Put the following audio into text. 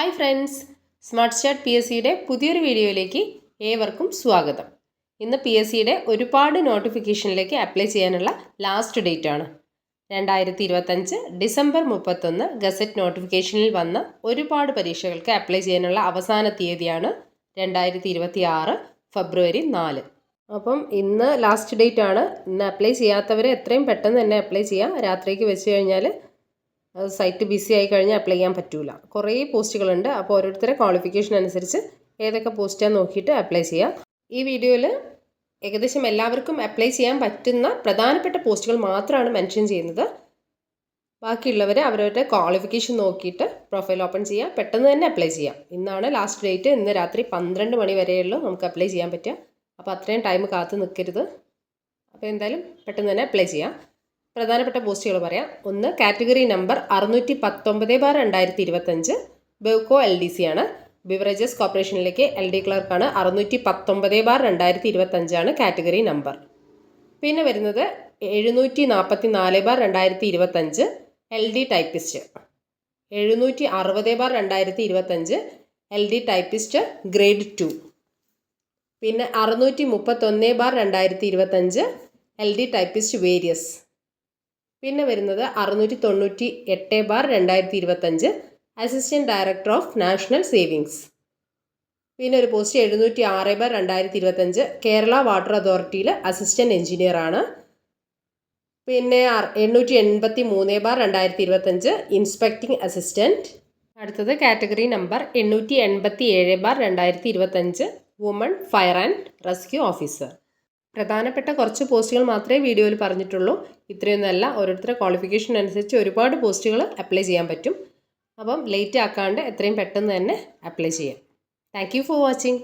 Hi friends, smart start P S സിയുടെ പുതിയൊരു വീഡിയോയിലേക്ക് ഏവർക്കും സ്വാഗതം. ഇന്ന് പി എസ് സിയുടെ ഒരുപാട് നോട്ടിഫിക്കേഷനിലേക്ക് അപ്ലൈ ചെയ്യാനുള്ള ലാസ്റ്റ് ഡേറ്റ് ആണ്. 2025 ഡിസംബർ 31 ഗസറ്റ് നോട്ടിഫിക്കേഷനിൽ വന്ന ഒരുപാട് പരീക്ഷകൾക്ക് അപ്ലൈ ചെയ്യാനുള്ള അവസാന തീയതിയാണ് 2026 ഫെബ്രുവരി 4. അപ്പം ഇന്ന് ലാസ്റ്റ് ഡേറ്റ് ആണ്. ഇന്ന് അപ്ലൈ ചെയ്യാത്തവരെ എത്രയും പെട്ടെന്ന് തന്നെ അപ്ലൈ ചെയ്യാം. രാത്രിക്ക് വെച്ച് കഴിഞ്ഞാൽ സൈറ്റ് ബിസി ആയി കഴിഞ്ഞാൽ അപ്ലൈ ചെയ്യാൻ പറ്റില്ല. കുറേ പോസ്റ്റുകളുണ്ട്. അപ്പോൾ ഓരോരുത്തരെ ക്വാളിഫിക്കേഷൻ അനുസരിച്ച് ഏതൊക്കെ പോസ്റ്റാന്ന് നോക്കിയിട്ട് അപ്ലൈ ചെയ്യാം. ഈ വീഡിയോയിൽ ഏകദേശം എല്ലാവർക്കും അപ്ലൈ ചെയ്യാൻ പറ്റുന്ന പ്രധാനപ്പെട്ട പോസ്റ്റുകൾ മാത്രമാണ് മെൻഷൻ ചെയ്യുന്നത്. ബാക്കിയുള്ളവർ അവരവരുടെ ക്വാളിഫിക്കേഷൻ നോക്കിയിട്ട് പ്രൊഫൈൽ ഓപ്പൺ ചെയ്യുക, പെട്ടെന്ന് തന്നെ അപ്ലൈ ചെയ്യാം. ഇന്നാണ് ലാസ്റ്റ് ഡേറ്റ്. ഇന്ന് രാത്രി 12 മണി വരെയുള്ളൂ നമുക്ക് അപ്ലൈ ചെയ്യാൻ പറ്റുക. അപ്പോൾ അത്രയും ടൈം കാത്ത് നിൽക്കരുത്. അപ്പോൾ എന്തായാലും പെട്ടെന്ന് തന്നെ അപ്ലൈ ചെയ്യാം. പ്രധാനപ്പെട്ട പോസ്റ്റുകൾ പറയാം. ഒന്ന്, കാറ്റഗറി നമ്പർ 610/2025 ബെവ്കോ LDC ആണ്. ബിവറേജസ് കോർപ്പറേഷനിലേക്ക് LD ക്ലർക്കാണ്. 610/2025 ആണ് കാറ്റഗറി നമ്പർ. പിന്നെ വരുന്നത് 744/2025 LD typist. 760/2025 LD typist grade 2. പിന്നെ 631/2025 LD ടൈപ്പിസ്റ്റ് വേരിയസ്. പിന്നെ വരുന്നത് 698/2025 assistant director of national savings. പിന്നെ ഒരു പോസ്റ്റ് 706/2025 കേരള വാട്ടർ അതോറിറ്റിയിൽ അസിസ്റ്റൻറ്റ് എഞ്ചിനീയർ ആണ്. പിന്നെ 883/2025 ഇൻസ്പെക്ടിംഗ് അസിസ്റ്റൻറ്റ്. അടുത്തത് category number 887/2025 woman fire and rescue officer. പ്രധാനപ്പെട്ട കുറച്ച് പോസ്റ്റുകൾ മാത്രമേ വീഡിയോയിൽ പറഞ്ഞിട്ടുള്ളൂ. ഇത്രയൊന്നുമല്ല, ഓരോരുത്തരുടെ ക്വാളിഫിക്കേഷൻ അനുസരിച്ച് ഒരുപാട് പോസ്റ്റുകൾ അപ്ലൈ ചെയ്യാൻ പറ്റും. അപ്പം ലേറ്റ് ആക്കാണ്ട് എത്രയും പെട്ടെന്ന് തന്നെ അപ്ലൈ ചെയ്യാം. Thank you for watching.